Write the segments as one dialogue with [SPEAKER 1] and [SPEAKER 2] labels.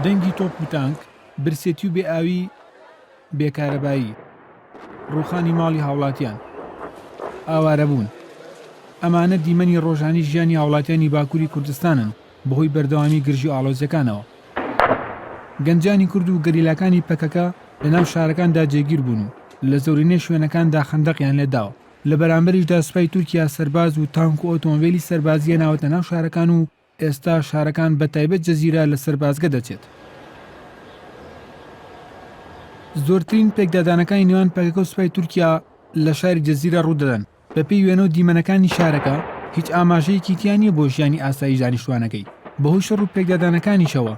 [SPEAKER 1] دەنگی تۆپ و تانک، برسێتی و بێئاوی بێکارەبایی، ڕووخانی ماڵی هاوڵاتیان، ئاوارەبوون. ئەمانە دیمەنی ڕۆژانی ژیانی هاوڵاتیانی باکووری کوردستانن بەهۆی بەردەوامی گرژی و ئاڵۆزیەکانەوە. گەنجانی کورد و گەریلاکانی پەکەکە لەناو شارەکاندا جێگیر بوون و لە زۆرینەی شوێنەکاندا خەندەقیان لێداوە. لە بەرامبەریشدا سوپای تورکیا سەرباز و تانک و ئۆتۆمۆبیلی سەربازیە ناوەتە ناو شارەکان و ئێستا شارەکان بەتایبەت جەزیرە لە سەربازگە دەچێت. زۆرترین پێکدادانەکانی نێوان پەکەکە و سوپای تورکیا لە شاری جەزیرە ڕوودەدەن. بەپێی وێنە و دیمەنەکانی شارەکە هیچ ئاماژەیەکی تیا نیە بۆ ژیانی ئاسایی دانیشتوانەکەی. بەهۆی شەڕ و پێکدادانەکانیشەوە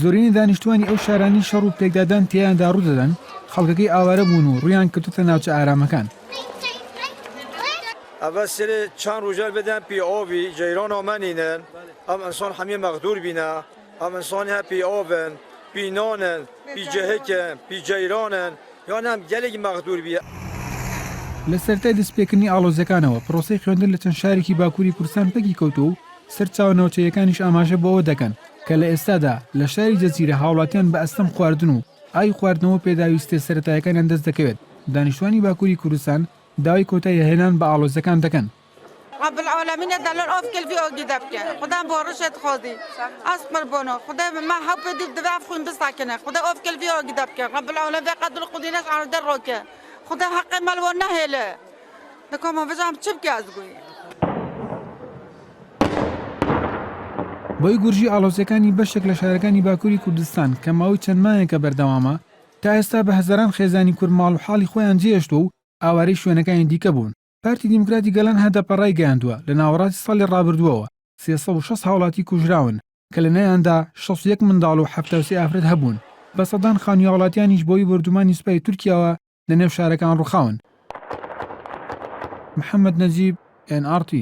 [SPEAKER 1] زۆرینەی دانیشتوانی ئەو شارانی شەڕ و پێکدادان تیایاندا ڕوودەدەن، خەڵکەکەی ئاوارە بوون و ڕویان کردوتە ناوچە ئارامەکان.
[SPEAKER 2] ئەvە سرێ چند ڕۆژەر بدەن پێ ئاوی جەیرانە مەنینن، ئەم ئەنسان هەمیە مەغدور بینە، ئەم ئەنسانی هە پێ ئاون، پێ نانن، پێ جەهێکن، پێ جەیرانن، یان هەم گەلێکی مەغدور بیە.
[SPEAKER 1] لە سەرەتای دەستپێکردنی ئاڵۆزیەکانەوە پرۆسەی خوێندن لە چەند شارێکی باکووری کوردستان پەکی کەوتووە و سەرچاوەنەوەچەیەکانیش ئاماژە بۆ ئەوە دەکەن کە لە ئێستادا لە شاری جەزیرە هاوڵاتیان بە ئەستەم خواردن و ئای خواردنەوە پێداویستێ سەرەتایەکانیان دەست دەکەوێت. دانیشتوانی باکووری کوردستان داوای کۆتایی هێنان بە ئاڵۆزیەکان دەکەن.
[SPEAKER 3] رب العالمین دلال آف کل وی آگی دب که خدا بارشت خودی اصبر بنا خدا ما حب دیو دو خوین بسکنه خدا آف کل وی آگی دب که رب العالمین قدر خودینش عرض در راکه خدا حق ملوان نهله دکام وجام چپ که از گویی.
[SPEAKER 1] بۆی گورژی ئاڵۆزیەکانی بەشێک لە شارەکانی باکووری کوردستان کە ماوەی چەند مایەکە بەردەوامە تا ئێستا بە هەزاران خێزانی کورد ماڵ و حاڵی خۆیان جێهێشتووە و ئاوارەی شوێنەکانی دیکە بوون. پارتی دیموکراتی گەلان هەدەپەڕای گەیاندووە لە ناوەڕاستی ساڵی ڕابردووەوە 360 هاوڵاتی کوژراون کە لە نەیاندا 61 منداڵ و 73 ئافرەت هەبوون. بە سەدان خانی هاوڵاتیانیش بۆی بەردومانی سوپای تورکیاوە لە نێو شارەکان ڕووخاون. محەممەد نەجیب NRT